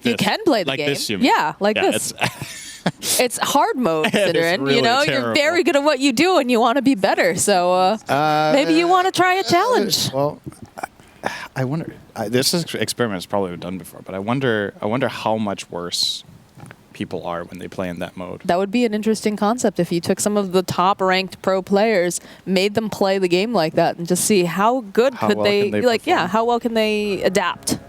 You can play the like game. This, you mean? Yeah, like yeah, this. It's hard mode, Sidrin. really You know, terrible. you're very good at what you do, and you want to be better. So maybe you want to try a challenge. Well, I wonder. This experiment has probably been done before, but I wonder how much worse people are when they play in that mode. That would be an interesting concept if you took some of the top-ranked pro players, made them play the game like that, and just see how good How could well they, can they like, perform? yeah, how well can they adapt?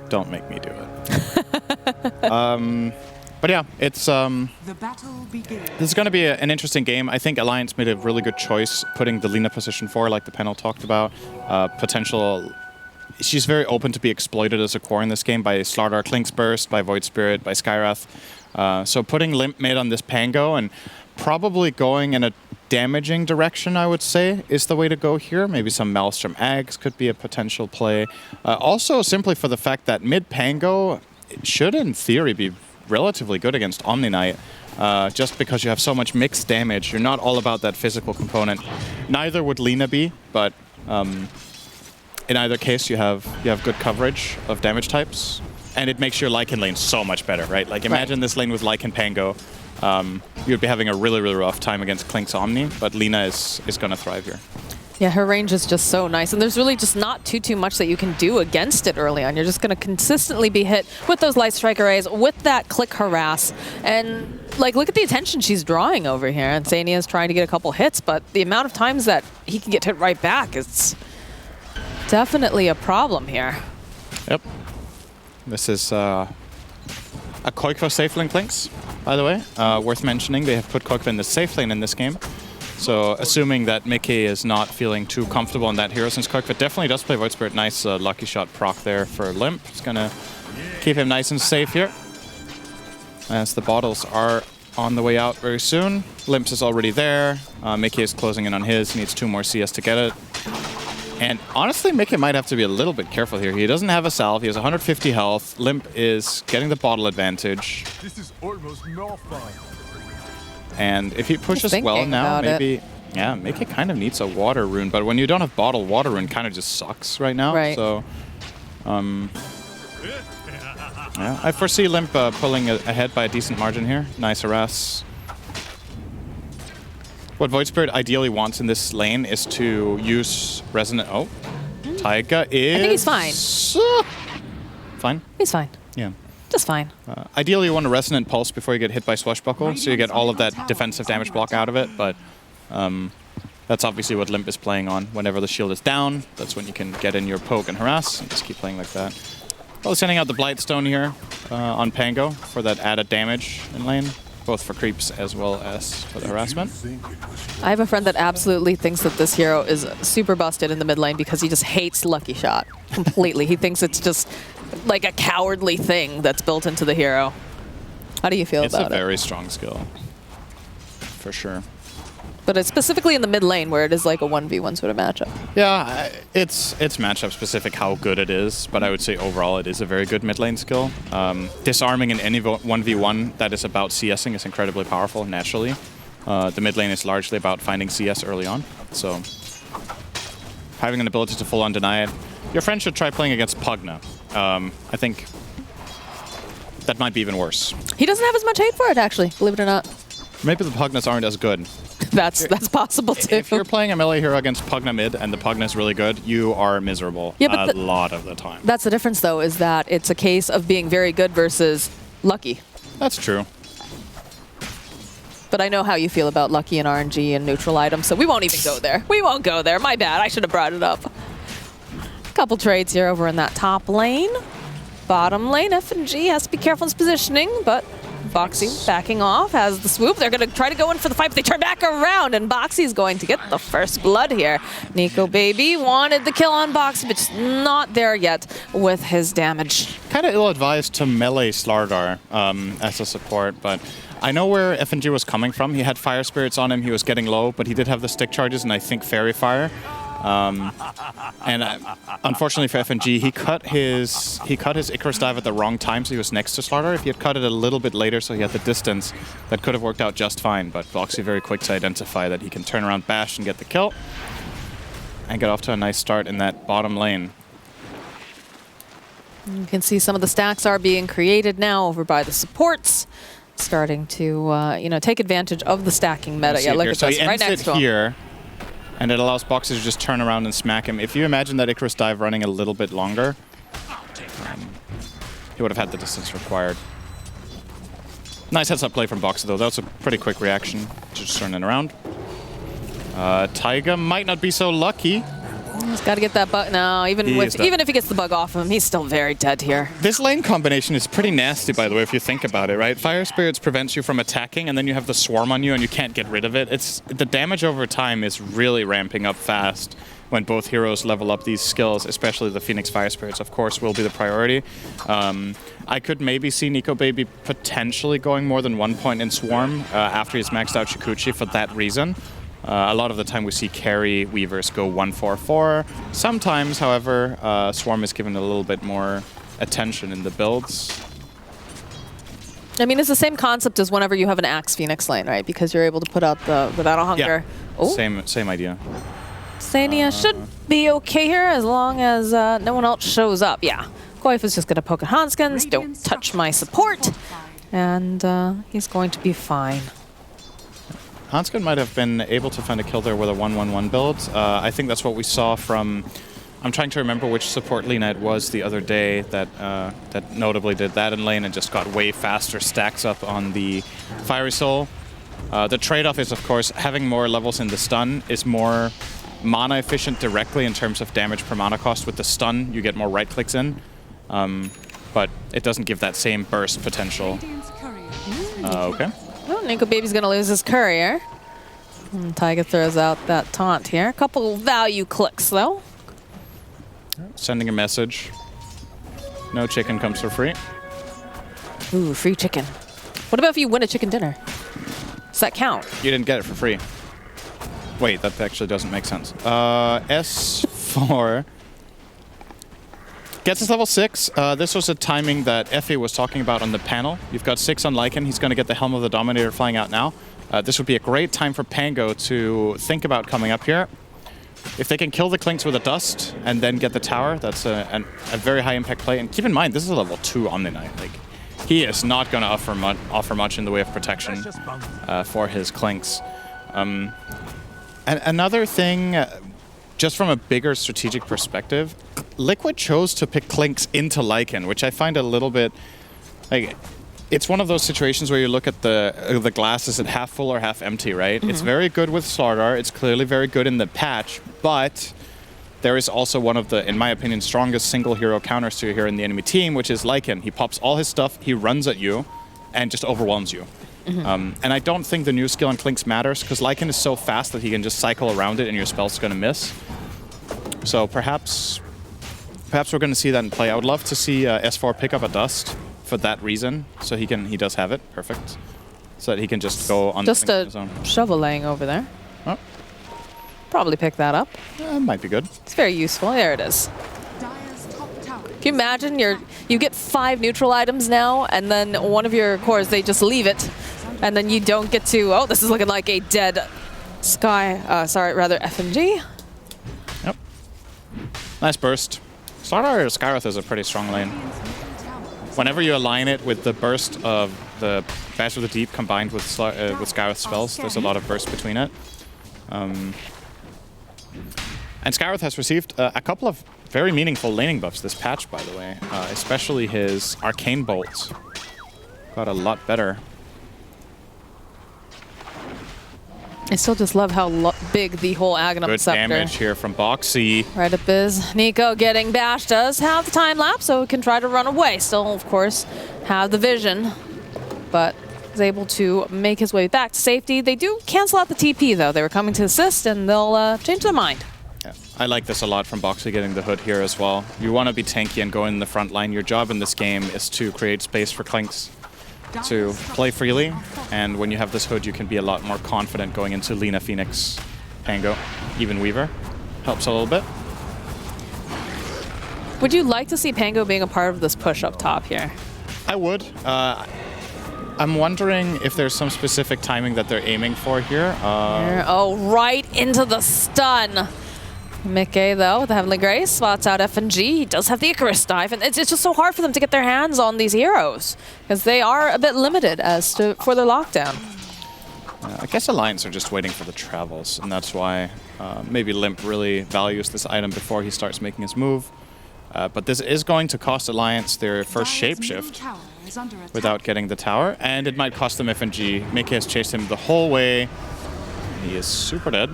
Don't make me do it. But yeah, it's The battle begins. this is going to be an interesting game. I think Alliance made a really good choice putting the Lina position 4, like the panel talked about. Potential. She's very open to be exploited as a core in this game by Slardar Klink's Burst, by Void Spirit, by Skywrath. So putting Limp mid on this Pango and probably going in a damaging direction, I would say, is the way to go here. Maybe some Maelstrom Ags could be a potential play. Also, simply for the fact that mid Pango should, in theory, be relatively good against Omni Knight. Just because you have so much mixed damage. You're not all about that physical component. Neither would Lina be, but in either case, you have good coverage of damage types, and it makes your Lycan lane so much better, right? Like, imagine this lane with Lycan Pango. You'd be having a really, really rough time against Klink's Omni, but Lina is going to thrive here. Yeah, her range is just so nice, and there's really just not too much that you can do against it early on. You're just going to consistently be hit with those Light Strike arrays, with that click harass, and like, look at the attention she's drawing over here. And Zania is trying to get a couple hits, but the amount of times that he can get hit right back is definitely a problem here. Yep. This is a Koikva safe lane Klinks, by the way. Worth mentioning, they have put Koikva in the safe lane in this game. So assuming that Mickey is not feeling too comfortable in that hero, since Koikva definitely does play Void Spirit, nice lucky shot proc there for Limp. It's going to keep him nice and safe here. As the bottles are on the way out very soon. Limp's is already there. Mickey is closing in on his. He needs 2 more CS to get it. And honestly, Mickey might have to be a little bit careful here. He doesn't have a salve. He has 150 health. Limp is getting the bottle advantage. This is almost nullified. And if he pushes Thinking well now, about maybe... Yeah, Mickey kind of needs a water rune. But when you don't have bottle, water rune kind of just sucks right now. Right. So, yeah, I foresee Limp pulling ahead by a decent margin here. Nice harass. What Void Spirit ideally wants in this lane is to use Resonant... Oh, Taiga is... I think he's fine. Fine? He's fine. Yeah. Just fine. Ideally, you want a Resonant Pulse before you get hit by Swashbuckle, so you get all of that defensive damage block out of it, but that's obviously what Limp is playing on. Whenever the shield is down, that's when you can get in your poke and harass, and just keep playing like that. Well, sending out the Blightstone here on Pango for that added damage in lane, both for creeps as well as for the harassment. I have a friend that absolutely thinks that this hero is super busted in the mid lane because he just hates Lucky Shot completely. He thinks it's just like a cowardly thing that's built into the hero. How do you feel about it? It's a very strong skill, for sure. But it's specifically in the mid lane where it is like a 1v1 sort of matchup. Yeah, it's matchup specific how good it is, but I would say overall it is a very good mid lane skill. Disarming in any 1v1 that is about CSing is incredibly powerful naturally. The mid lane is largely about finding CS early on, so having an ability to full on deny it. Your friend should try playing against Pugna. I think that might be even worse. He doesn't have as much hate for it, actually, believe it or not. Maybe the Pugnas aren't as good. That's possible too. If you're playing a melee hero against Pugna mid and the Pugna is really good, you are miserable a lot of the time. That's the difference, though, is that it's a case of being very good versus lucky. That's true. But I know how you feel about lucky and RNG and neutral items, so we won't even go there. We won't go there. My bad. I should have brought it up. Couple trades here over in that top lane. Bottom lane, F&G has to be careful in his positioning, but Boxy backing off, has the swoop. They're going to try to go in for the fight, but they turn back around, and Boxy's going to get the first blood here. Nico Baby wanted the kill on Boxy, but just not there yet with his damage. Kind of ill-advised to melee Slardar as a support, but I know where FNG was coming from. He had Fire Spirits on him, he was getting low, but he did have the stick charges and I think Fairy Fire. Unfortunately for FNG, he cut his Icarus dive at the wrong time, so he was next to Slardar. If he had cut it a little bit later, so he had the distance, that could have worked out just fine. But Boxy very quick to identify that he can turn around, bash, and get the kill, and get off to a nice start in that bottom lane. You can see some of the stacks are being created now over by the supports, starting to take advantage of the stacking meta. Yeah, look at so this, he right ends next it to him. here, and it allows Boxer to just turn around and smack him. If you imagine that Icarus dive running a little bit longer, he would have had the distance required. Nice heads-up play from Boxer, though. That was a pretty quick reaction. Just turning around. Taiga might not be so lucky. He's got to get that bug. No, even if he gets the bug off him, he's still very dead here. This lane combination is pretty nasty, by the way, if you think about it, right? Fire Spirits prevents you from attacking, and then you have the swarm on you, and you can't get rid of it. The damage over time is really ramping up fast when both heroes level up these skills, especially the Phoenix Fire Spirits, of course, will be the priority. I could maybe see Nico Baby potentially going more than 1 point in Swarm after he's maxed out Shikuchi for that reason. A lot of the time we see carry Weavers go 1-4-4. Sometimes, however, Swarm is given a little bit more attention in the builds. I mean, it's the same concept as whenever you have an Axe Phoenix lane, right? Because you're able to put out the Without a Hunger. Yeah, same idea. Sania should be okay here as long as no one else shows up. Yeah, Goif is just going to poke at Hanskins. Don't touch my support. And he's going to be fine. Hanskin might have been able to find a kill there with a 1-1-1 build. I think that's what we saw from... I'm trying to remember which support Lina it was the other day that that notably did that in lane and just got way faster stacks up on the Fiery Soul. The trade-off is, of course, having more levels in the stun is more mana efficient directly in terms of damage per mana cost. With the stun, you get more right-clicks in, but it doesn't give that same burst potential. Okay. Well, Nico Baby's going to lose his courier. And Taiga throws out that taunt here. A couple value clicks, though. Sending a message. No chicken comes for free. Ooh, free chicken. What about if you win a chicken dinner? Does that count? You didn't get it for free. Wait, that actually doesn't make sense. S4 gets us level 6. This was a timing that Effie was talking about on the panel. You've got 6 on Lycan. He's going to get the Helm of the Dominator flying out now. This would be a great time for Pango to think about coming up here. If they can kill the Clinks with a Dust and then get the tower, that's a very high impact play. And keep in mind, this is a level 2 Omni Knight. Like, he is not going to offer much in the way of protection for his Clinks. And another thing, just from a bigger strategic perspective, Liquid chose to pick Clinks into Lycan, which I find a little bit like... It's one of those situations where you look at the glass, is it half full or half empty, right? Mm-hmm. It's very good with Slardar. It's clearly very good in the patch, but there is also one of the, in my opinion, strongest single hero counters to here in the enemy team, which is Lycan. He pops all his stuff, he runs at you, and just overwhelms you. Mm-hmm. And I don't think the new skill on Clinks matters, because Lycan is so fast that he can just cycle around it and your spell's going to miss. So perhaps we're going to see that in play. I would love to see S4 pick up a Dust for that reason, so he does have it, perfect, so that he can just go on just his own. Shovel laying over there. Oh. Probably pick that up. Might be good. It's very useful. There it is. Can you imagine you get 5 neutral items now, and then one of your cores they just leave it, and then you don't get to. Oh, this is looking like a dead Sky. Sorry, rather FNG. Yep. Nice burst. Slardar Skywrath is a pretty strong lane. Whenever you align it with the burst of the Bash of the Deep combined with Skywrath spells, there's a lot of burst between it. And Skywrath has received a couple of very meaningful laning buffs this patch, by the way. Especially his Arcane Bolt. Got a lot better. I still just love how big the whole Aghanim Good Scepter. damage here from Boxy. Right up is Nico getting bashed. Does have the time lapse, so he can try to run away. Still, of course, have the vision, but is able to make his way back to safety. They do cancel out the TP, though. They were coming to assist, and they'll change their mind. Yeah, I like this a lot from Boxy getting the hood here as well. You want to be tanky and go in the front line. Your job in this game is to create space for Clinks to play freely, and when you have this hood, you can be a lot more confident going into Lina, Phoenix, Pango, even Weaver. Helps a little bit. Would you like to see Pango being a part of this push up top here? I would. I'm wondering if there's some specific timing that they're aiming for here. Oh, right into the stun. Mickey, though, with the Heavenly Grace, spots out F&G. He does have the Icarus dive, and it's just so hard for them to get their hands on these heroes, because they are a bit limited as to for their lockdown. I guess Alliance are just waiting for the travels, and that's why maybe Limp really values this item before he starts making his move. But this is going to cost Alliance their first shapeshift without getting the tower, and it might cost them F&G. Mickey has chased him the whole way. He is super dead.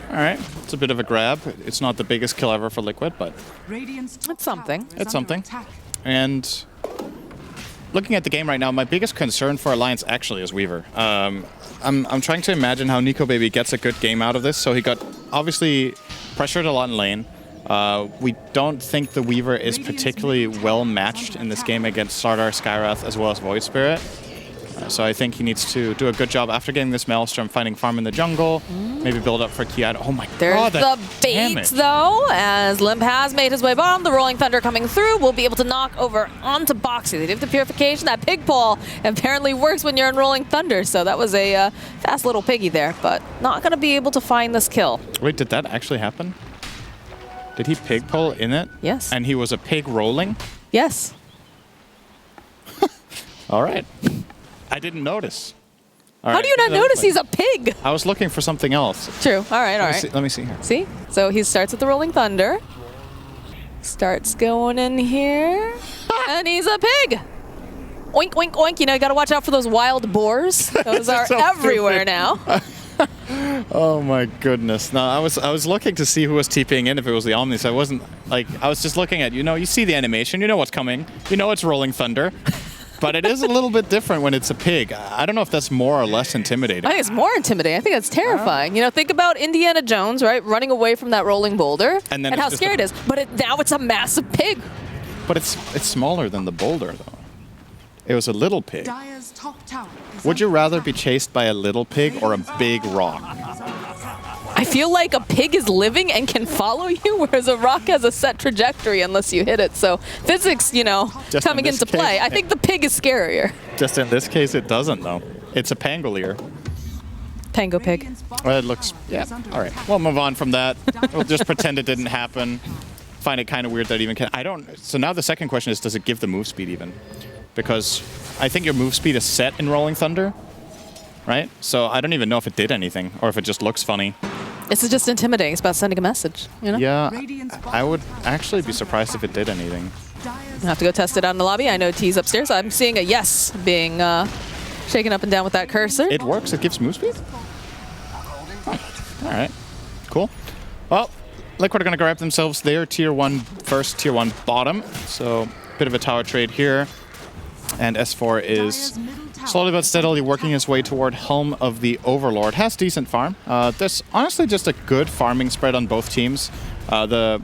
Alright, it's a bit of a grab. It's not the biggest kill ever for Liquid, but It's something. it's something. And looking at the game right now, my biggest concern for Alliance actually is Weaver. I'm trying to imagine how Nico Baby gets a good game out of this. So he got obviously pressured a lot in lane. We don't think the Weaver is particularly well matched in this game against Slardar, Skywrath, as well as Void Spirit. So I think he needs to do a good job after getting this Maelstrom, finding farm in the jungle, maybe build up for Ki. Oh my god, There's the bait, though, as Limp has made his way bottom. The Rolling Thunder coming through will be able to knock over onto Boxy. They do have the Purification. That pig pull apparently works when you're in Rolling Thunder, so that was a fast little piggy there, but not going to be able to find this kill. Wait, did that actually happen? Did he pig pull in it? Yes. And he was a pig rolling? Yes. All right. I didn't notice. All How right, do you not another notice thing. he's a pig? I was looking for something else. True. All right, all right. Let me see here. See? So he starts with the Rolling Thunder. Starts going in here. And he's a pig. Oink, oink, oink. You know, you got to watch out for those wild boars. Those are so everywhere stupid. now. Oh my goodness. No, I was looking to see who was TPing in if it was the Omni. So I wasn't like, I was just looking at, you see the animation, you know what's coming. You know it's Rolling Thunder. But it is a little bit different when it's a pig. I don't know if that's more or less intimidating. I think it's more intimidating. I think that's terrifying. You know, think about Indiana Jones, right? Running away from that rolling boulder And then how it's just scary it is. But now it's a massive pig. But it's smaller than the boulder, though. It was a little pig. Dire's top tower is Would you under rather attack. be chased by a little pig or a big rock? I feel like a pig is living and can follow you, whereas a rock has a set trajectory unless you hit it. So physics, Just coming in this into play. case- I think the pig is scarier. Just in this case, it doesn't, though. It's a pangolier. Pango pig. Radiant's bottom Well, it looks, tower yeah. is under All right, attack. we'll move on from that. We'll just pretend it didn't happen. Find it kind of weird that it even can. So now the second question is, does it give the move speed even? Because I think your move speed is set in Rolling Thunder, right? So I don't even know if it did anything or if it just looks funny. This is just intimidating. It's about sending a message, you know? Yeah, Radiant's I would actually be surprised if it did anything. Dire's I'll have to go test it out in the lobby. I know T's upstairs. I'm seeing a yes being shaken up and down with that cursor. It works. It gives move speed? All right. Cool. Well, Liquid are going to grab themselves their tier 1 first, tier 1 bottom. So, bit of a tower trade here. And S4 is Dire's middle tower slowly but steadily working his way toward Helm of the Overlord. Has decent farm. There's honestly just a good farming spread on both teams. The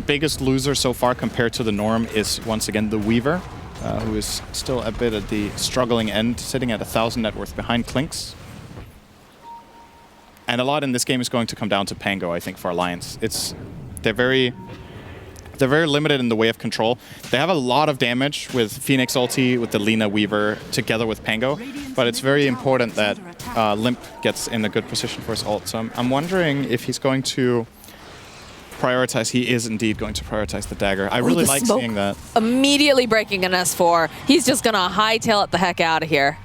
biggest loser so far compared to the norm is, once again, the Weaver, who is still a bit at the struggling end, sitting at 1,000 net worth behind Clinks. And a lot in this game is going to come down to Pango, I think, for Alliance. They're very limited in the way of control. They have a lot of damage with Phoenix ulti, with the Lina Weaver, together with Pango. But it's very important that Limp gets in a good position for his ult. So I'm wondering if he's going to prioritize. He is indeed going to prioritize the dagger. I really the like smoke. seeing that. Immediately breaking an S4. He's just going to hightail it the heck out of here.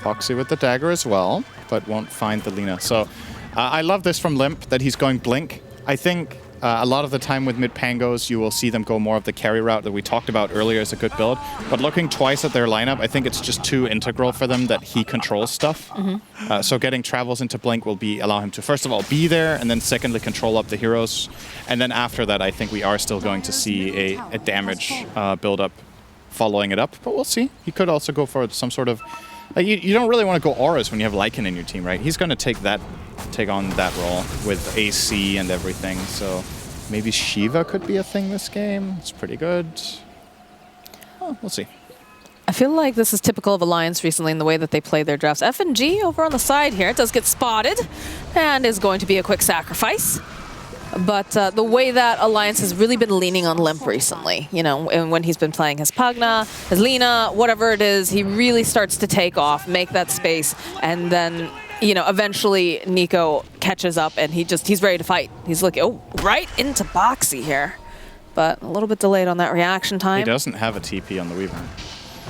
Foxy with the dagger as well, but won't find the Lina. So I love this from Limp, that he's going Blink. I think a lot of the time with mid-Pangos, you will see them go more of the carry route that we talked about earlier as a good build. But looking twice at their lineup, I think it's just too integral for them that he controls stuff. So getting travels into Blink will allow him to, first of all, be there, and then secondly, control up the heroes. And then after that, I think we are still going to see a damage build-up following it up. But we'll see. He could also go for some sort of... Like you don't really want to go auras when you have Lycan in your team, right? He's going to take on that role with AC and everything. So maybe Shiva could be a thing this game. It's pretty good. Oh, we'll see. I feel like this is typical of Alliance recently in the way that they play their drafts. F&G over on the side here does get spotted and is going to be a quick sacrifice. But the way that Alliance has really been leaning on Limp recently, and when he's been playing his Pugna, his Lina, whatever it is, he really starts to take off, make that space, and then you know, eventually Nico catches up and he's ready to fight. He's looking, oh, right into Boxy here. But a little bit delayed on that reaction time. He doesn't have a TP on the Weaver.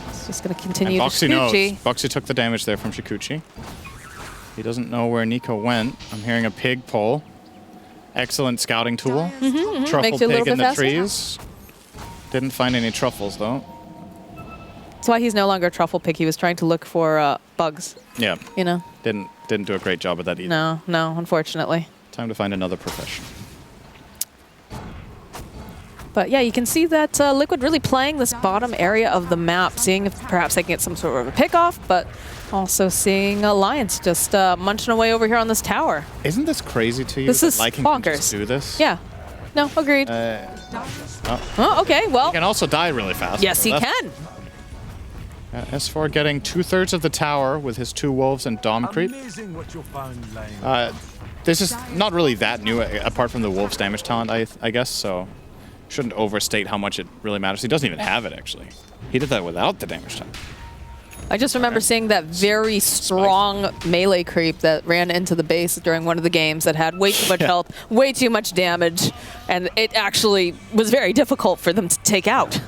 He's just going to continue And to Boxy knows. Shikuchi. Boxy took the damage there from Shikuchi. He doesn't know where Nico went. I'm hearing a pig pull. Excellent scouting tool. Truffle Makes you a little pig in bit the faster. Didn't find any truffles though. That's why he's no longer a truffle pig. He was trying to look for bugs, Yeah, you know? didn't do a great job of that either. No, unfortunately. Time to find another profession. But yeah, you can see that Liquid really playing this bottom area of the map, seeing if perhaps they can get some sort of a pick-off, but also seeing Alliance just munching away over here on this tower. Isn't this crazy to you? This that is Lycan can just bonkers. do this? Yeah. No, agreed. Oh, okay, well, He can also die really fast. yes, so he that's- can. S4 getting 2/3 of the tower with his 2 wolves and Dom creep. Amazing what you found laying. This is not really that new, apart from the wolves damage talent, I guess, so shouldn't overstate how much it really matters. He doesn't even have it, actually. He did that without the damage talent. I just remember seeing that very strong melee creep that ran into the base during one of the games that had way too much health, way too much damage, and it actually was very difficult for them to take out.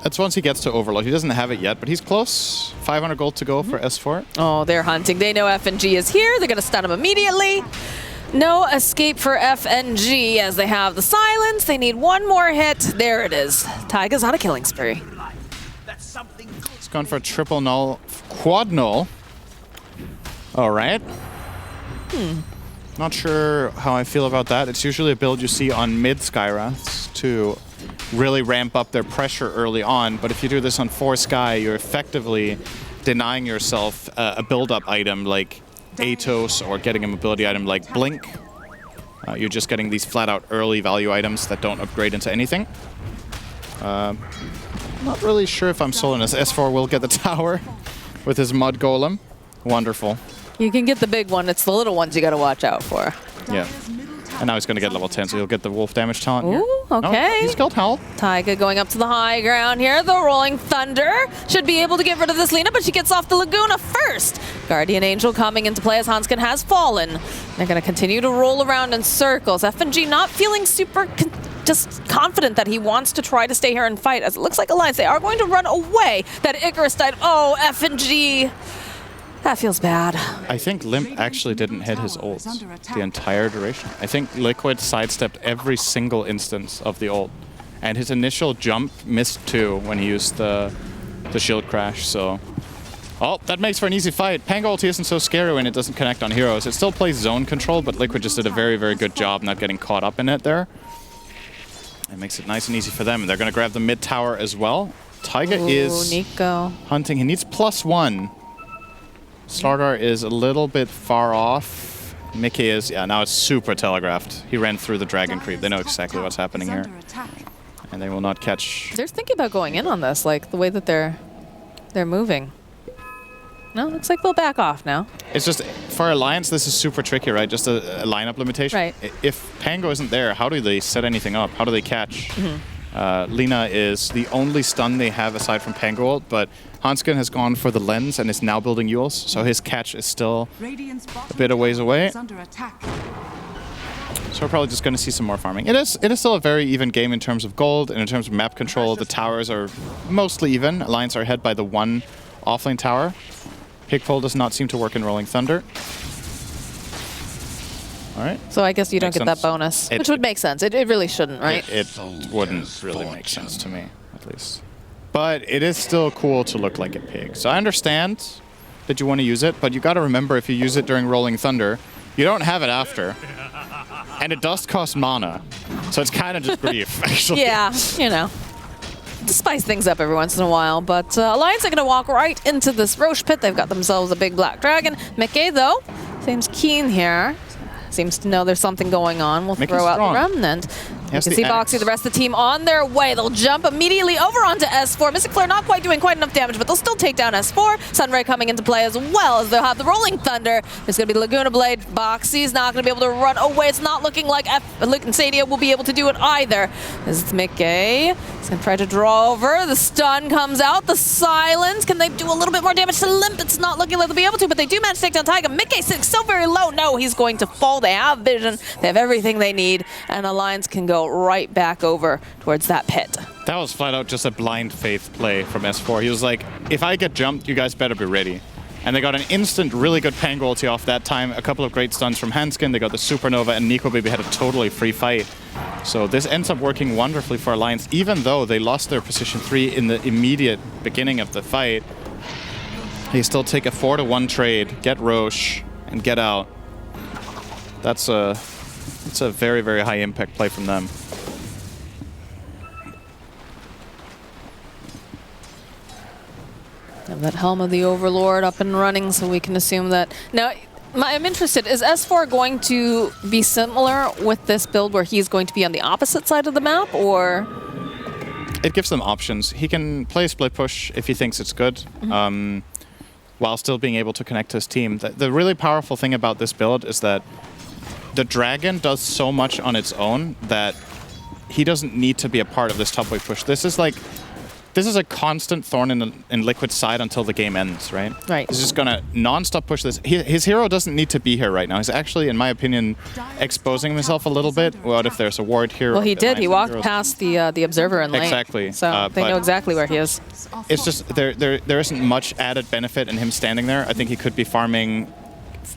That's once he gets to Overload. He doesn't have it yet, but he's close. 500 gold to go for S4. Oh, they're hunting. They know FNG is here. They're going to stun him immediately. No escape for FNG as they have the silence. They need one more hit. There it is. Taiga's on a killing spree. He's gone for a triple null, quad null. All right. Not sure how I feel about that. It's usually a build you see on mid Skyraths to really ramp up their pressure early on, but if you do this on 4 Sky, you're effectively denying yourself a build-up item like Atos or getting an ability item like Blink. You're just getting these flat-out early value items that don't upgrade into anything. Not really sure if I'm sold on this. S4 will get the tower with his Mud Golem. Wonderful. You can get the big one. It's the little ones you got to watch out for. Yeah. And now he's going to get level 10, so he'll get the wolf damage talent Ooh, here. okay. No, he's killed Howl. Taiga going up to the high ground here. The Rolling Thunder should be able to get rid of this Lina, but she gets off the Laguna first. Guardian Angel coming into play as Hanskin has fallen. They're going to continue to roll around in circles. FNG not feeling super just confident that he wants to try to stay here and fight, as it looks like Alliance, they are going to run away. That Icarus died. Oh, FNG. That feels bad. I think Limp actually didn't hit his ult the entire duration. I think Liquid sidestepped every single instance of the ult. And his initial jump missed too when he used the shield crash, so... Oh, that makes for an easy fight. Pango ulti isn't so scary when it doesn't connect on heroes. It still plays zone control, but Liquid just did a very, very good job not getting caught up in it there. It makes it nice and easy for them. They're going to grab the mid tower as well. Taiga is Nico. hunting. He needs +1. Slardar is a little bit far off. Mickey is, yeah, now it's super telegraphed. He ran through the dragon creep. They know exactly what's happening here. And they will not catch. They're thinking about going in on this, like the way that they're moving. No, looks like they'll back off now. It's just, for Alliance, this is super tricky, right? Just a lineup limitation. Right. If Pango isn't there, how do they set anything up? How do they catch? Lina is the only stun they have aside from Pango ult, but Hanskin has gone for the lens and is now building Yules, so his catch is still a bit of ways away. So we're probably just going to see some more farming. It is still a very even game in terms of gold, and in terms of map control, the towers are mostly even. Alliance are ahead by the 1 offlane tower. Pigfold does not seem to work in Rolling Thunder. All right. So I guess you don't Makes get that sense. bonus, which would make sense. It really shouldn't, right? It wouldn't really make sense to me, at least. But it is still cool to look like a pig. So I understand that you want to use it, but you got to remember if you use it during Rolling Thunder, you don't have it after. And it does cost mana. So it's kind of just grief, actually. Yeah, you know. To spice things up every once in a while, but Alliance are going to walk right into this Roche pit. They've got themselves a big black dragon. Mickey, though, seems keen here. Seems to know there's something going on. We'll Mickey's throw out strong. the remnant. You Yes, can the see axe. Boxy, the rest of the team on their way. They'll jump immediately over onto S4. Mystic Flare not quite doing quite enough damage, but they'll still take down S4. Sunray coming into play as well, as they'll have the Rolling Thunder. There's going to be the Laguna Blade. Boxy's not going to be able to run away. It's not looking like Sadia will be able to do it either. This is Mickey. He's going to try to draw over. The stun comes out. The silence. Can they do a little bit more damage to Limp? It's not looking like they'll be able to, but they do manage to take down Taiga. Mickey sitting so very low. No, he's going to fall. They have vision. They have everything they need, and Alliance can go right back over towards that pit. That was flat out just a blind faith play from S4. He was like, if I get jumped, you guys better be ready. And they got an instant, really good Pang ulti off that time. A couple of great stuns from Hanskin. They got the Supernova, and Nico Baby had a totally free fight. So this ends up working wonderfully for Alliance, even though they lost their position 3 in the immediate beginning of the fight. They still take a 4-to-1 trade, get Roche, and get out. That's a very, very high impact play from them. And that Helm of the Overlord up and running, so we can assume that... Now, I'm interested, is S4 going to be similar with this build where he's going to be on the opposite side of the map, or...? It gives them options. He can play a split push if he thinks it's good, while still being able to connect to his team. The really powerful thing about this build is that the Dragon does so much on its own that he doesn't need to be a part of this top wave push. This is a constant thorn in Liquid's side until the game ends, right? Right. He's just gonna non-stop push this. His hero doesn't need to be here right now. He's actually, in my opinion, exposing himself a little bit. What if there's a ward here? Well, he did. He walked past the Observer in lane. Exactly. So they know exactly where he is. It's just there isn't much added benefit in him standing there. I think he could be farming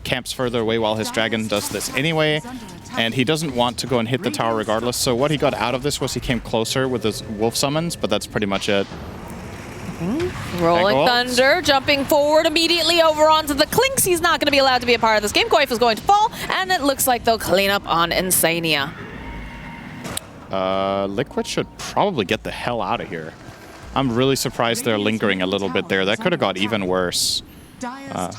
camps further away while his Dragon does this anyway. And he doesn't want to go and hit the tower regardless. So what he got out of this was he came closer with his wolf summons, but that's pretty much it. Rolling Thunder, jumping forward immediately over onto the Clinks. He's not going to be allowed to be a part of this game. Coif is going to fall, and it looks like they'll clean up on Insania. Liquid should probably get the hell out of here. I'm really surprised they're lingering a little bit there. That could have got even worse.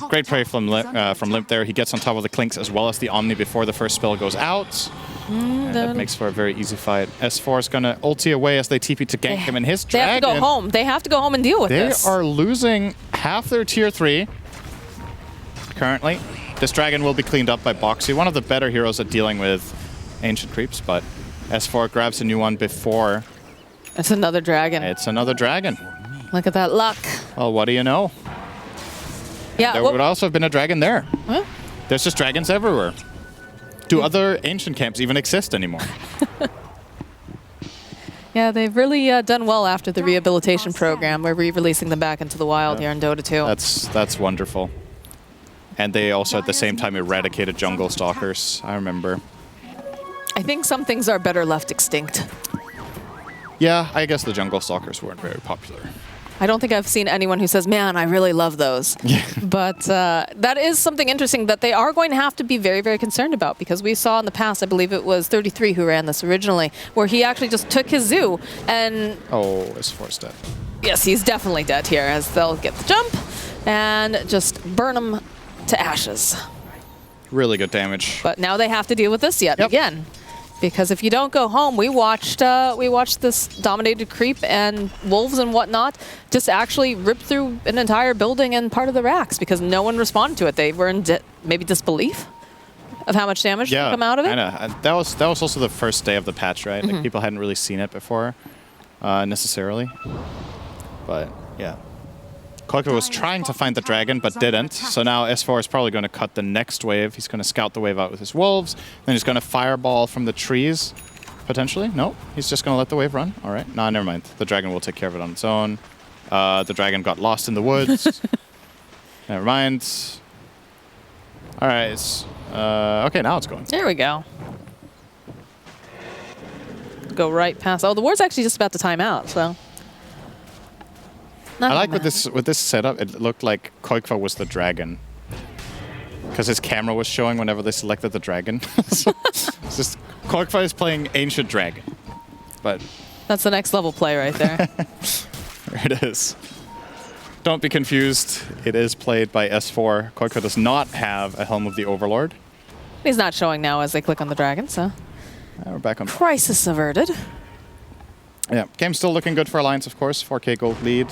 Great play from Limp there. He gets on top of the Clinks as well as the Omni before the first spell goes out. And that makes for a very easy fight. S4 is going to ulti away as they TP to gank him, and his Dragon... They have to go home. They have to go home and deal with this. They are losing half their tier 3 currently. This Dragon will be cleaned up by Boxy, one of the better heroes at dealing with ancient creeps, but S4 grabs a new one before... It's another Dragon. It's another Dragon. Look at that luck. Well, what do you know? Yeah, there would also have been a dragon there. Huh? There's just dragons everywhere. Do other ancient camps even exist anymore? Yeah, they've really done well after the rehabilitation program. We're re-releasing them back into the wild here in Dota 2. That's wonderful. And they also at the same time eradicated jungle stalkers, I remember. I think some things are better left extinct. Yeah, I guess the jungle stalkers weren't very popular. I don't think I've seen anyone who says, man, I really love those. Yeah. But that is something interesting that they are going to have to be very, very concerned about, because we saw in the past, I believe it was 33 who ran this originally, where he actually just took his zoo and... Oh, S4's dead. Yes, he's definitely dead here, as they'll get the jump and just burn him to ashes. Really good damage. But now they have to deal with this yet again. Because if you don't go home, we watched this dominated creep and wolves and whatnot just actually rip through an entire building and part of the racks because no one responded to it. They were in maybe disbelief of how much damage would come out of it. Yeah, that was also the first day of the patch, right? Like people hadn't really seen it before, necessarily. But yeah. Koiko was trying to find the dragon, but didn't. So now S4 is probably going to cut the next wave. He's going to scout the wave out with his wolves. Then he's going to fireball from the trees, potentially. No, he's just going to let the wave run. All right. No, never mind. The dragon will take care of it on its own. The dragon got lost in the woods. Never mind. All right. Okay, now it's going. There we go. Go right past. Oh, the ward's actually just about to time out, so... I like with this setup, it looked like Koikva was the dragon. Because his camera was showing whenever they selected the dragon. So it's just Koikva is playing Ancient Dragon. But that's the next level play right there. There it is. Don't be confused. It is played by S4. Koikva does not have a Helm of the Overlord. He's not showing now as they click on the dragon, so... We're back on. Crisis averted. Yeah, game's still looking good for Alliance, of course. 4K gold lead.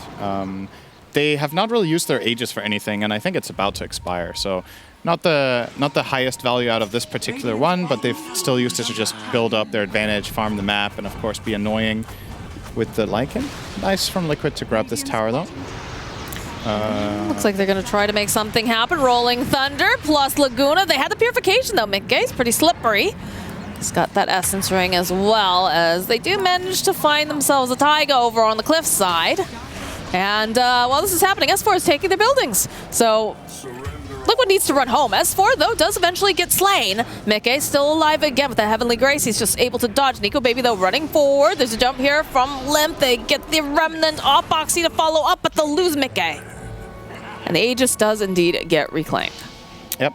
They have not really used their Aegis for anything, and I think it's about to expire. So, not the highest value out of this particular one, but they've still used it to just build up their advantage, farm the map, and of course be annoying. with the Lycan. Nice from Liquid to grab this tower, though. Looks like they're going to try to make something happen. Rolling Thunder plus Laguna. They had the Purification, though. Mickey's pretty slippery. He's got that Essence Ring as well, as they do manage to find themselves a Taiga over on the cliff side. And while this is happening, S4 is taking their buildings. So Liquid needs to run home. S4, though, does eventually get slain. Mickey still alive again with that Heavenly Grace. He's just able to dodge. Nico Baby, though, running forward. There's a jump here from Limp. They get the Remnant off Boxy to follow up, but they'll lose Mickey. And the Aegis does indeed get reclaimed. Yep.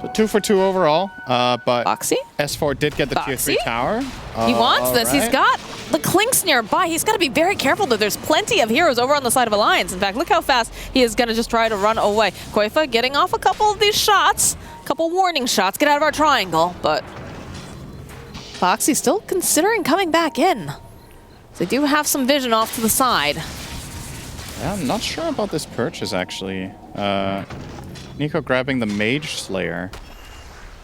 So 2 for 2 overall, but Boxy? S4 did get the tier 3 tower. He wants this. Right. He's got the Clinks nearby. He's got to be very careful that there's plenty of heroes over on the side of Alliance. In fact, look how fast he is going to just try to run away. Koifa getting off a couple of these shots, a couple warning shots. Get out of our triangle, but Boxy's still considering coming back in. They do have some vision off to the side. Yeah, I'm not sure about this purchase, actually. Nico grabbing the Mage Slayer.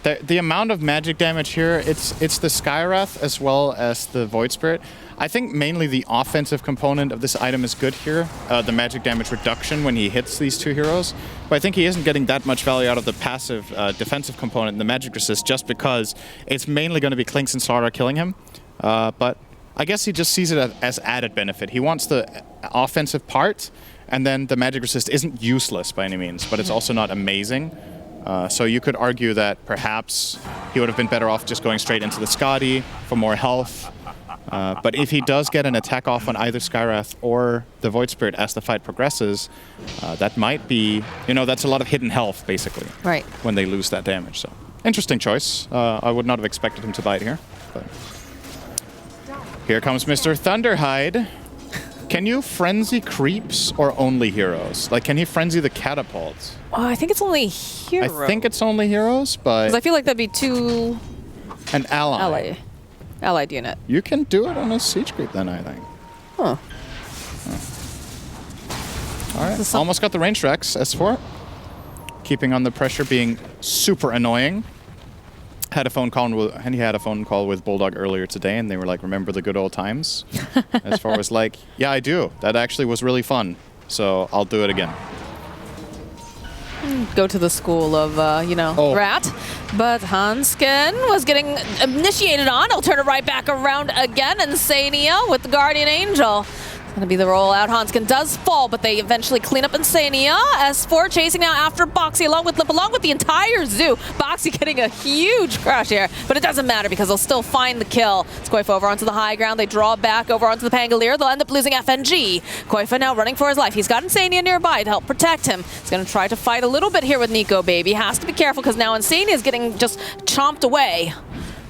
The amount of magic damage here, it's the Skywrath as well as the Void Spirit. I think mainly the offensive component of this item is good here, the magic damage reduction when he hits these two heroes. But I think he isn't getting that much value out of the passive defensive component, the magic resist, just because it's mainly going to be Clinks and Slardar killing him. But I guess he just sees it as added benefit. He wants the offensive part, and then the magic resist isn't useless by any means, but it's also not amazing. So you could argue that perhaps he would have been better off just going straight into the Skadi for more health. But if he does get an attack off on either Skywrath or the Void Spirit as the fight progresses, that might be, that's a lot of hidden health, basically, right, when they lose that damage. So interesting choice. I would not have expected him to buy it here. But here comes Mr. Thunderhide. Can you frenzy creeps or only heroes? Like, can he frenzy the catapults? Oh, I think it's only heroes. I think it's only heroes, but... Because I feel like that'd be too... An ally. Allied unit. You can do it on a siege creep then, I think. Huh. All right, almost got the range Rex, S4. Keeping on the pressure, being super annoying. He had a phone call with Bulldog earlier today, and they were like, "Remember the good old times?" As far as like, yeah, I do. That actually was really fun. So I'll do it again. Go to the school of, Rat. But Hanskin was getting initiated on. I'll turn it right back around again. Insania with the Guardian Angel. It's going to be the rollout. Hanskin does fall, but they eventually clean up Insania. S4 chasing now after Boxy along with Lip, along with the entire zoo. Boxy getting a huge crash here, but it doesn't matter because they'll still find the kill. It's Koifa over onto the high ground. They draw back over onto the Pangolier. They'll end up losing FNG. Koifa now running for his life. He's got Insania nearby to help protect him. He's going to try to fight a little bit here with Nico Baby. Has to be careful because now Insania is getting just chomped away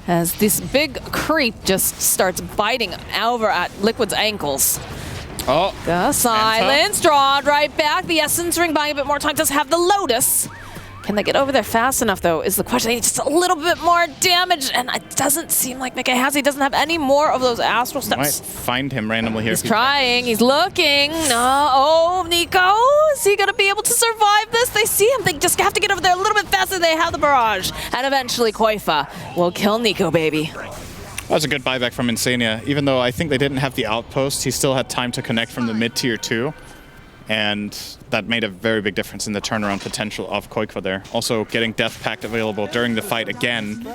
as this big creep just starts biting over at Liquid's ankles. Oh, the silence, drawn right back. The Essence Ring buying a bit more time. Does have the Lotus. Can they get over there fast enough, though, is the question. They need just a little bit more damage, and it doesn't seem like Mickey has. He doesn't have any more of those Astral Steps. Might find him randomly here. He's trying. He's looking. Oh, Nico. Is he going to be able to survive this? They see him. They just have to get over there a little bit faster. They have the barrage. And eventually, Koifa will kill Nico Baby. That was a good buyback from Insania. Even though I think they didn't have the outpost, he still had time to connect from the mid-tier 2. And that made a very big difference in the turnaround potential of Koifa there. Also, getting Death Pact available during the fight again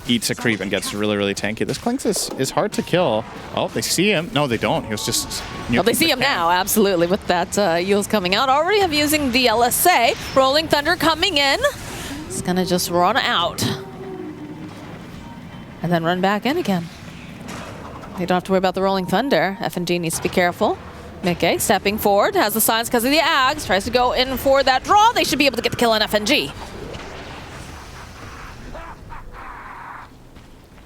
eats a creep and gets really, really tanky. This Clinks is hard to kill. Oh, they see him. No, they don't. He was just... Oh, they see him now, absolutely, with that Yules coming out. Already have using the LSA. Rolling Thunder coming in. It's going to just run out. And then run back in again. You don't have to worry about the Rolling Thunder. FNG needs to be careful. Mickey stepping forward, has the signs because of the Ags, tries to go in for that draw. They should be able to get the kill on FNG.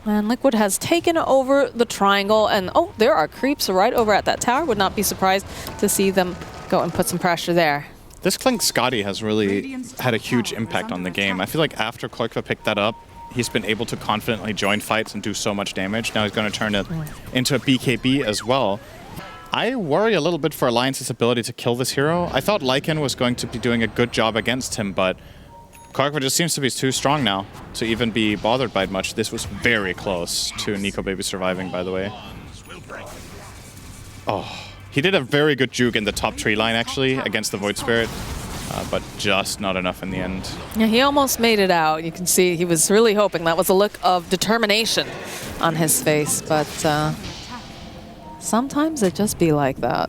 And Liquid has taken over the triangle, and oh, there are creeps right over at that tower. Would not be surprised to see them go and put some pressure there. This Clink Scotty has really had a huge impact on the game. I feel like after Koifa picked that up, he's been able to confidently join fights and do so much damage. Now he's going to turn it into a BKB as well. I worry a little bit for Alliance's ability to kill this hero. I thought Lycan was going to be doing a good job against him, but Koifa just seems to be too strong now to even be bothered by it much. This was very close to Nico Baby surviving, by the way. Oh, he did a very good juke in the top tree line, actually, against the Void Spirit, but just not enough in the end. Yeah, he almost made it out. You can see he was really hoping. That was a look of determination on his face, but sometimes it just be like that.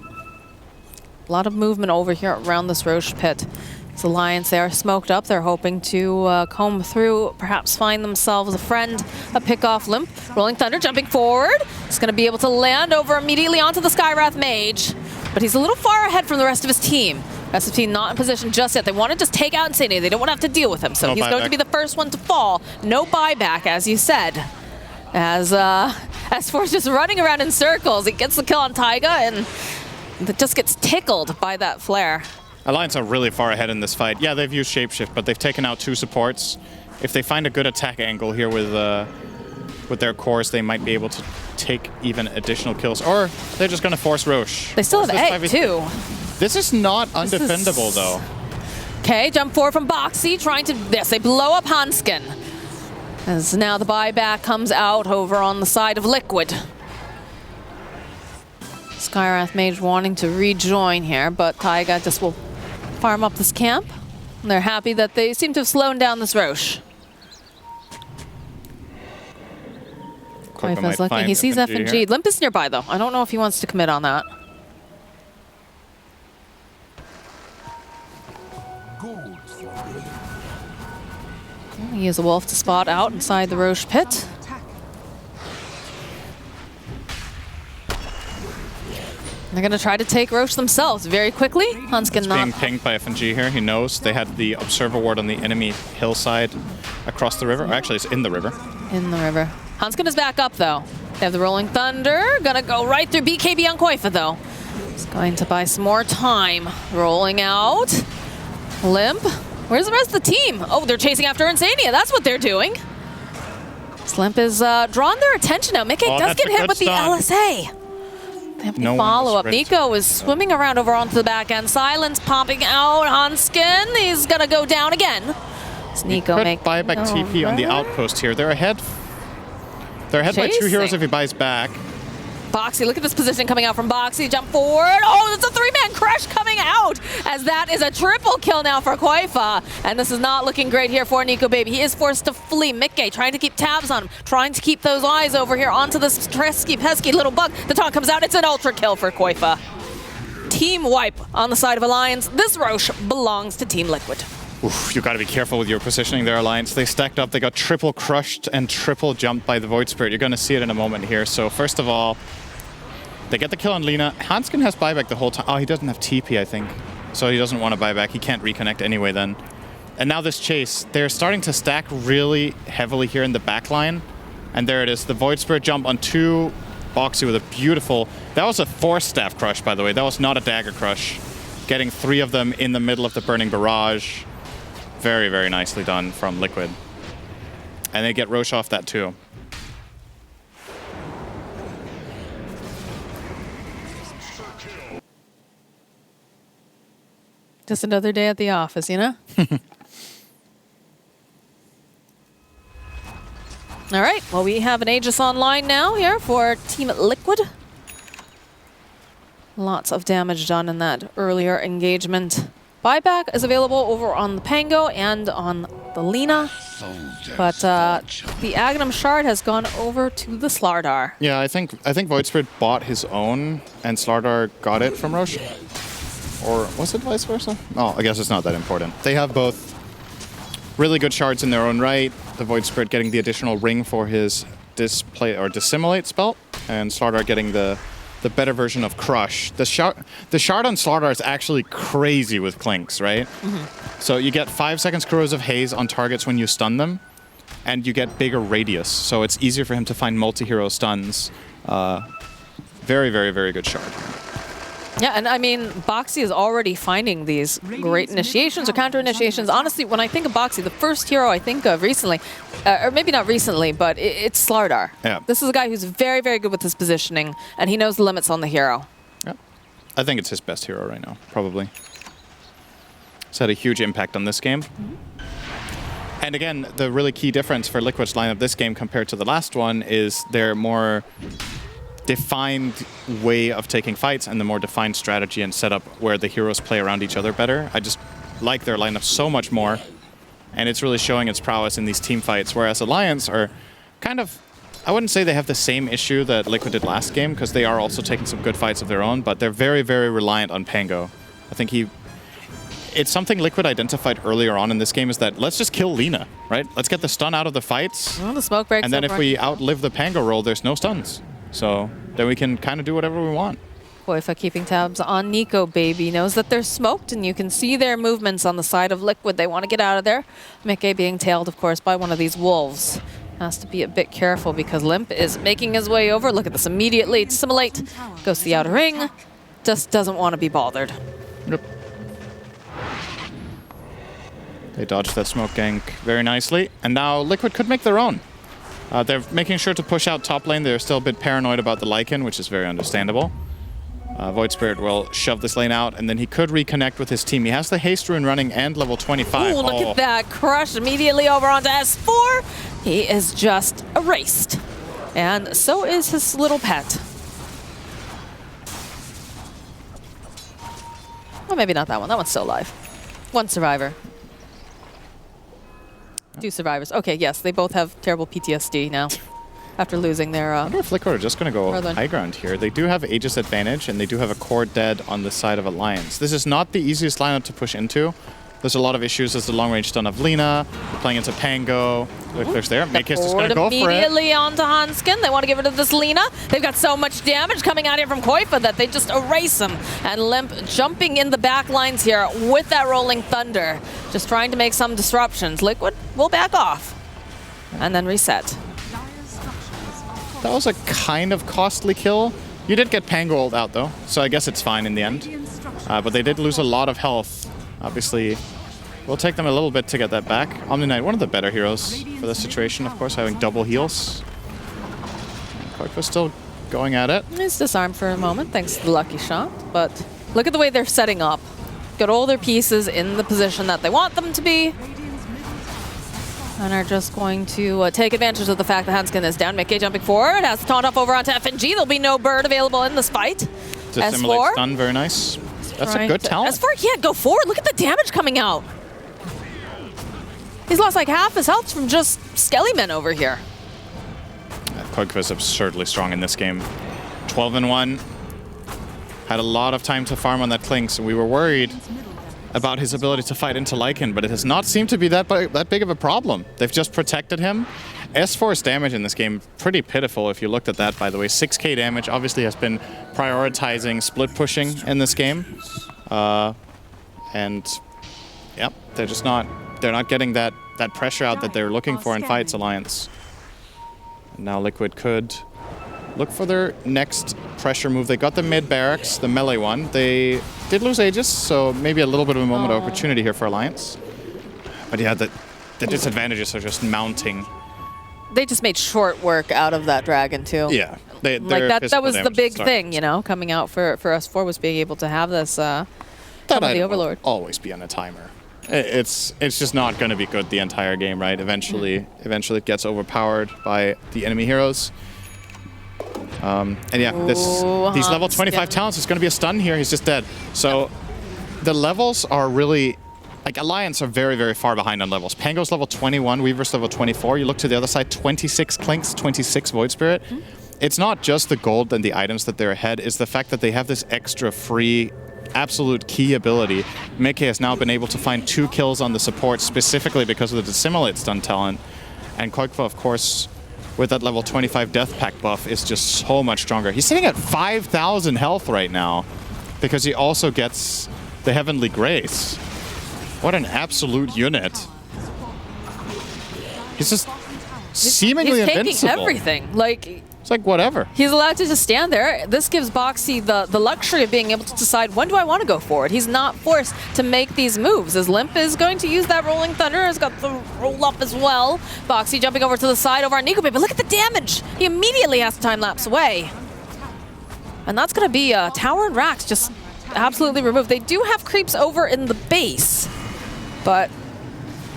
A lot of movement over here around this Roche pit. This Alliance, they are smoked up. They're hoping to comb through, perhaps find themselves a friend, a pick-off Limp. Rolling Thunder jumping forward. He's going to be able to land over immediately onto the Skywrath Mage, but he's a little far ahead from the rest of his team. Rest of the team not in position just yet. They want to just take out Insania. They don't want to have to deal with him, so he's going to be the first one to fall. No buyback, as you said. As S4's just running around in circles. He gets the kill on Taiga and it just gets tickled by that flare. Alliance are really far ahead in this fight. Yeah, they've used Shapeshift, but they've taken out 2 supports. If they find a good attack angle here with their cores, they might be able to take even additional kills. Or they're just going to force Roche. They still have egg, too. This is not undefendable, though. Okay, jump forward from Boxy, trying to... Yes, they blow up Hanskin. As now the buyback comes out over on the side of Liquid. Skywrath Mage wanting to rejoin here, but Taiga just will farm up this camp. And they're happy that they seem to have slowed down this Roche. Koifa's looking. He sees FNG. Limp is nearby, though. I don't know if he wants to commit on that. He has a wolf to spot out inside the Roche pit. They're going to try to take Roche themselves very quickly. Hanskin not... being pinged by FNG here. He knows they had the Observer Ward on the enemy hillside across the river. Or actually, it's in the river. In the river. Hanskin is back up, though. They have the Rolling Thunder. Going to go right through BKB on Koifa, though. He's going to buy some more time. Rolling out. Limp. Where's the rest of the team? Oh, they're chasing after Insania. That's what they're doing. Limp is drawing their attention now. Mickey does get hit with the LSA. They have the follow-up. Nico is swimming around over onto the back end. Silence popping out. Hanskin, he's going to go down again. Does Nico make buyback TP on the outpost here. They're ahead. They're ahead by 2 heroes if he buys back. Boxy, look at this position coming out from Boxy. Jump forward. Oh, it's a 3-man crush coming out, as that is a triple kill now for Koifa. And this is not looking great here for Nico Baby. He is forced to flee. Mickey trying to keep tabs on him, trying to keep those eyes over here onto this pesky little bug. The taunt comes out. It's an ultra kill for Koifa. Team wipe on the side of Alliance. This Roche belongs to Team Liquid. Oof, you got to be careful with your positioning there, Alliance. They stacked up. They got triple crushed and triple jumped by the Void Spirit. You're going to see it in a moment here. So first of all, they get the kill on Lina. Hanskin has buyback the whole time. Oh, he doesn't have TP, I think. So he doesn't want to buy back. He can't reconnect anyway then. And now this chase, they're starting to stack really heavily here in the back line. And there it is, the Void Spirit jump on 2. Boxy with a beautiful... That was a 4-staff crush, by the way. That was not a dagger crush. Getting 3 of them in the middle of the burning barrage. Very, very nicely done from Liquid. And they get Roche off that too. Just another day at the office, you know? All right, well, we have an Aegis online now here for Team Liquid. Lots of damage done in that earlier engagement. Buyback is available over on the Pango and on the Lina. But the Aghanim Shard has gone over to the Slardar. Yeah, I think Void Spirit bought his own and Slardar got it from Roche. Or was it vice versa? Oh, I guess it's not that important. They have both really good shards in their own right. The Void Spirit getting the additional ring for his display or dissimulate spell, and Slardar getting the better version of Crush. The shard on Slardar is actually crazy with Clinks, right? Mm-hmm. So you get 5 seconds corrosive haze on targets when you stun them, and you get bigger radius, so it's easier for him to find multi-hero stuns. Very, very, very good shard. Yeah, and I mean, Boxy is already finding these great initiations or counter initiations. Honestly, when I think of Boxy, the first hero I think of recently, or maybe not recently, but it's Slardar. Yeah. This is a guy who's very, very good with his positioning, and he knows the limits on the hero. Yeah. I think it's his best hero right now, probably. It's had a huge impact on this game. Mm-hmm. And again, the really key difference for Liquid's lineup this game compared to the last one is they're more defined way of taking fights and the more defined strategy and setup where the heroes play around each other better. I just like their lineup so much more, and it's really showing its prowess in these team fights, whereas Alliance are kind of, I wouldn't say they have the same issue that Liquid did last game, because they are also taking some good fights of their own, but they're very, very reliant on Pango. I think it's something Liquid identified earlier on in this game, is that let's just kill Lina, right? Let's get the stun out of the fights. Well, the smoke breaks. And then if we outlive the Pango roll, there's no stuns. So then we can kind of do whatever we want. Koifa keeping tabs on Nico, baby. Knows that they're smoked, and you can see their movements on the side of Liquid. They want to get out of there. Mickey being tailed, of course, by one of these wolves. Has to be a bit careful because Limp is making his way over. Look at this immediately. Assimilate. Goes to the outer ring. Just doesn't want to be bothered. Yep. They dodged that smoke gank very nicely. And now Liquid could make their own. They're making sure to push out top lane. They're still a bit paranoid about the Lycan, which is very understandable. Void Spirit will shove this lane out, and then he could reconnect with his team. He has the haste rune running and level 25. Ooh, look at that. Crush immediately over onto S4. He is just erased. And so is his little pet. Well, maybe not that one. That one's still alive. One survivor. Two survivors. Okay, yes, they both have terrible PTSD now after losing their... I wonder if Liquid are just going to go high ground here. They do have Aegis advantage, and they do have a core dead on the side of Alliance. This is not the easiest lineup to push into. There's a lot of issues. There's the long-range stun of Lina. They're playing into Pango. There's there. Make's just going to go for it. Immediately onto Hanskin. They want to get rid of this Lina. They've got so much damage coming out here from Koifa that they just erase him. And Limp jumping in the back lines here with that Rolling Thunder. Just trying to make some disruptions. Liquid will back off. And then reset. That was a kind of costly kill. You did get Pango ult out, though. So I guess it's fine in the end. But they did lose a lot of health. Obviously, will take them a little bit to get that back. Omni Knight, one of the better heroes for this situation, of course, having double heals. Koifa's still going at it. He's disarmed for a moment, thanks to the lucky shot. But look at the way they're setting up. Got all their pieces in the position that they want them to be. And are just going to take advantage of the fact that Hanskin is down. Mickey jumping forward, has the taunt off over onto FNG. There'll be no bird available in this fight. S4. Stun, very nice. That's a good talent. S4 can't go forward. Look at the damage coming out. He's lost like half his health from just Skellyman over here. Koifa is absurdly strong in this game. 12-1. Had a lot of time to farm on that Klink, so we were worried about his ability to fight into Lycan, but it has not seemed to be that big of a problem. They've just protected him. S4's damage in this game, pretty pitiful if you looked at that, by the way. 6k damage, obviously has been prioritizing split pushing in this game. And, yep, they're not getting that pressure out that they're looking for in fights, Alliance. And now Liquid could look for their next pressure move. They got the mid barracks, the melee one. They did lose Aegis, so maybe a little bit of a moment of opportunity here for Alliance. But yeah, the disadvantages are just mounting. They just made short work out of that dragon too. Yeah, that was the big thing, you know, coming out for us4 was being able to have this. That the Overlord will always be on a timer. It's just not going to be good the entire game, right? Eventually it gets overpowered by the enemy heroes. And yeah, these level 25 talents is going to be a stun here. He's just dead. So the levels are really... Like, Alliance are very, very far behind on levels. Pango's level 21, Weaver's level 24. You look to the other side, 26 Klinks, 26 Void Spirit. It's not just the gold and the items that they're ahead, it's the fact that they have this extra free, absolute key ability. Mickey has now been able to find 2 kills on the support specifically because of the Dissimilate stun talent. And Koifa, of course, with that level 25 Death Pact buff, is just so much stronger. He's sitting at 5,000 health right now because he also gets the Heavenly Grace. What an absolute unit. He's just seemingly invincible. He's taking everything. It's like whatever. He's allowed to just stand there. This gives Boxy the luxury of being able to decide, when do I want to go forward? He's not forced to make these moves. As Limp is going to use that Rolling Thunder, has got the roll up as well. Boxy jumping over to the side over on Nico, but look at the damage. He immediately has to time lapse away. And that's going to be Tower and Rax just absolutely removed. They do have creeps over in the base, but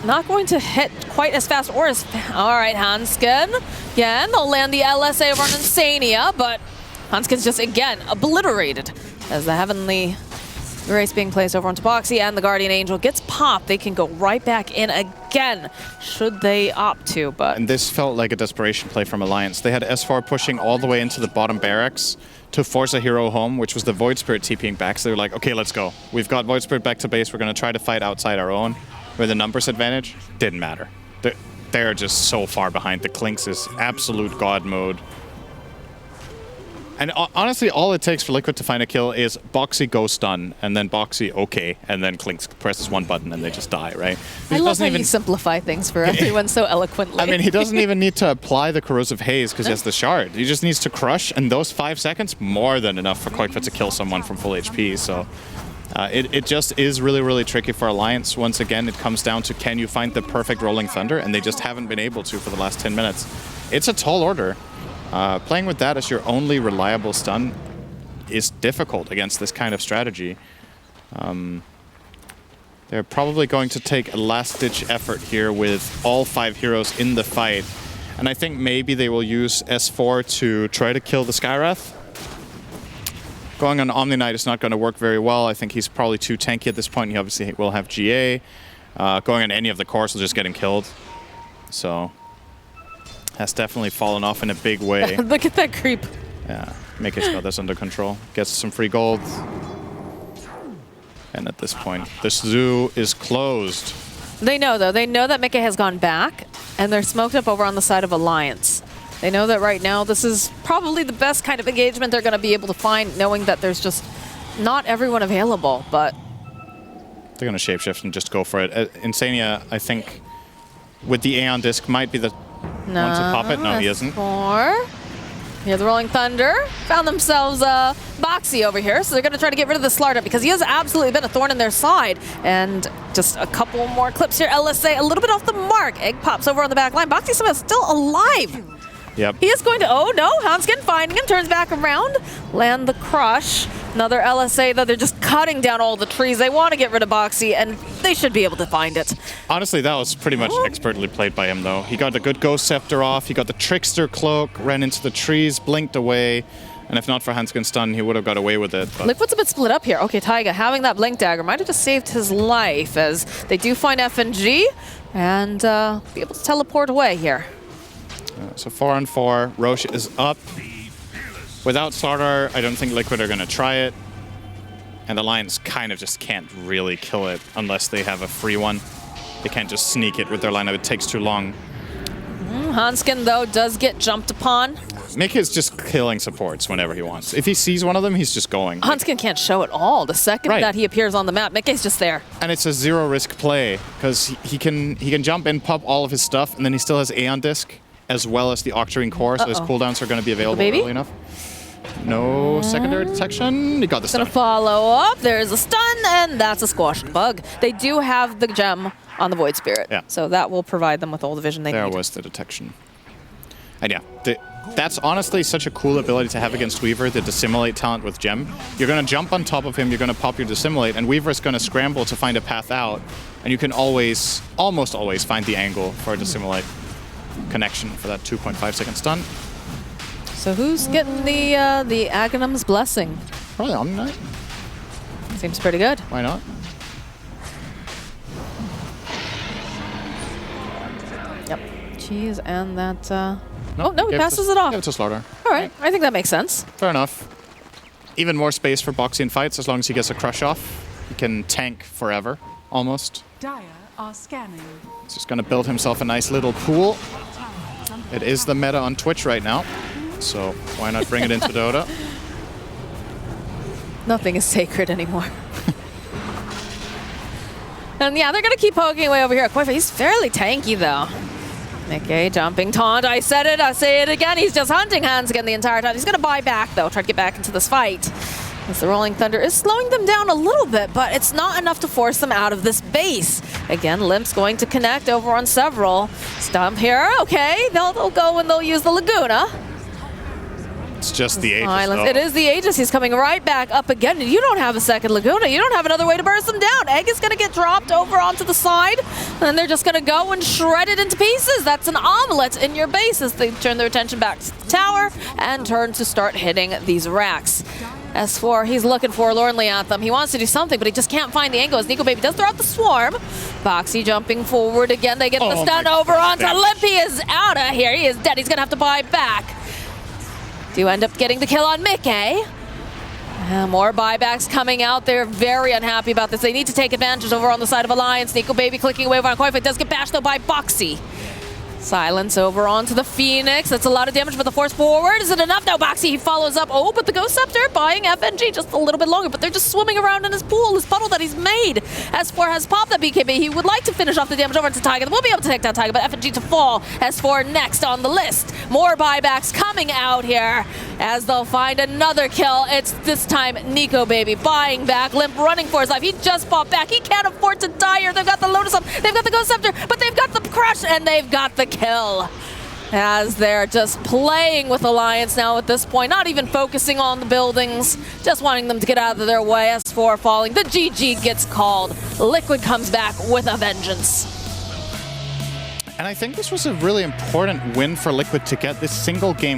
not going to hit quite as fast or as... All right, Hanskin. Again, they'll land the LSA over on Insania, but Hanskin's just, again, obliterated as the Heavenly Grace being placed over onto Boxy, and the Guardian Angel gets popped. They can go right back in again, should they opt to, but... And this felt like a desperation play from Alliance. They had S4 pushing all the way into the bottom barracks to force a hero home, which was the Void Spirit TPing back. So they were like, okay, let's go. We've got Void Spirit back to base. We're going to try to fight outside our own. With a numbers advantage, didn't matter. They're just so far behind. The Clinks is absolute god mode. And honestly, all it takes for Liquid to find a kill is Boxy go stun, and then Boxy okay, and then Clinks presses one button and they just die, right? I love how you simplify things for everyone so eloquently. I mean, he doesn't even need to apply the Corrosive Haze because he has the shard. He just needs to crush, and those 5 seconds, more than enough for Koikva to kill someone from full HP, so... it just is really, really tricky for Alliance. Once again, it comes down to can you find the perfect Rolling Thunder, and they just haven't been able to for the last 10 minutes. It's a tall order. Playing with that as your only reliable stun is difficult against this kind of strategy. They're probably going to take a last-ditch effort here with all 5 heroes in the fight. And I think maybe they will use S4 to try to kill the Skywrath. Going on Omni Knight is not going to work very well. I think he's probably too tanky at this point. He obviously will have GA. Going on any of the cores will just get him killed. So, has definitely fallen off in a big way. Look at that creep. Yeah, Mickey's got this under control. Gets some free gold. And at this point, the zoo is closed. They know, though. They know that Mickey has gone back, and they're smoked up over on the side of Alliance. They know that right now this is probably the best kind of engagement they're going to be able to find, knowing that there's just not everyone available, but... They're going to shapeshift and just go for it. Insania, I think, with the Aeon Disc, might be the one to pop it. No, he isn't. Here's the Rolling Thunder. Found themselves Boxy over here, so they're going to try to get rid of the Slardar because he has absolutely been a thorn in their side. And just a couple more clips here. LSA a little bit off the mark. Egg pops over on the back line. Boxy somehow still alive. Yep. He is going to, oh no, Hanskin finding him, turns back around, land the crush. Another LSA, though, they're just cutting down all the trees. They want to get rid of Boxy, and they should be able to find it. Honestly, that was pretty much expertly played by him, though. He got the good Ghost Scepter off, he got the Trickster Cloak, ran into the trees, blinked away, and if not for Hanskin's stun, he would have got away with it. But Liquid's a bit split up here. Okay, Taiga having that Blink Dagger might have just saved his life, as they do find FNG, and be able to teleport away here. So 4-on-4, Roche is up. Without Slardar, I don't think Liquid are going to try it. And the Lions kind of just can't really kill it unless they have a free one. They can't just sneak it with their lineup. It takes too long. Hanskin, though, does get jumped upon. Mickey is just killing supports whenever he wants. If he sees one of them, he's just going. Hanskin can't show it all. The second that he appears on the map, Mickey's just there. And it's a zero-risk play, because he can jump in, pop all of his stuff, and then he still has Aeon Disc, as well as the Octarine Core, so his cooldowns are going to be available early enough. No secondary detection. He got the stun. Gonna follow up. There's a stun, and that's a squashed bug. They do have the gem on the Void Spirit, so that will provide them with all the vision they need. There was the detection. And yeah, that's honestly such a cool ability to have against Weaver, the Dissimulate talent with Gem. You're going to jump on top of him, you're going to pop your Dissimulate, and Weaver is going to scramble to find a path out, and you can always, almost always, find the angle for a Dissimulate connection for that 2.5-second stun. So who's getting the Aghanim's Blessing? Probably Omni Knight. Seems pretty good. Why not? Yep. Cheese and that... No, oh, no, he passes it off. Give it to Slardar. All right, I think that makes sense. Fair enough. Even more space for Boxy in fights as long as he gets a crush off. He can tank forever, almost. Dire are scanning. He's just going to build himself a nice little pool. It is the meta on Twitch right now, so why not bring it into Dota? Nothing is sacred anymore. And yeah, they're going to keep poking away over here. Koikva, he's fairly tanky, though. Mickey, jumping taunt. I said it, I say it again. He's just hunting Hanskin the entire time. He's going to buy back, though, try to get back into this fight. As the Rolling Thunder is slowing them down a little bit, but it's not enough to force them out of this base. Again, Limp's going to connect over on several. Stump here, okay. They'll go and they'll use the Laguna. It's just the Aegis, Silence. though. It is the Aegis. He's coming right back up again. You don't have a second Laguna. You don't have another way to burst him down. Egg is going to get dropped over onto the side, and they're just going to go and shred it into pieces. That's an omelet in your base as they turn their attention back to the tower and turn to start hitting these racks. S4, he's looking forlornly at them. He wants to do something, but he just can't find the angle as Nico Baby does throw out the swarm. Boxy jumping forward again. They get the stun over onto Limpy. Is out of here. He is dead. He's going to have to buy back. Do end up getting the kill on Mickey. More buybacks coming out. They're very unhappy about this. They need to take advantage over on the side of Alliance. Nico Baby clicking away over on Coinfight. Does get bashed though by Boxy. Silence over onto the Phoenix. That's a lot of damage, but the force forward. Is it enough? No, Boxy, he follows up. Oh, but the Ghost Scepter buying FNG just a little bit longer, but they're just swimming around in his pool, his puddle that he's made. S4 has popped that BKB. He would like to finish off the damage over to Tiger. They will be able to take down Tiger, but FNG to fall. S4 next on the list. More buybacks coming out here as they'll find another kill. It's this time Nico Baby buying back. Limp running for his life. He just fought back. He can't afford to die here. They've got the Lotus up. They've got the Ghost Scepter, but they've got the Crush, and they've got the kill. As they're just playing with Alliance now at this point, not even focusing on the buildings, just wanting them to get out of their way. S4 falling, the GG gets called. Liquid comes back with a vengeance. And I think this was a really important win for Liquid to get this single game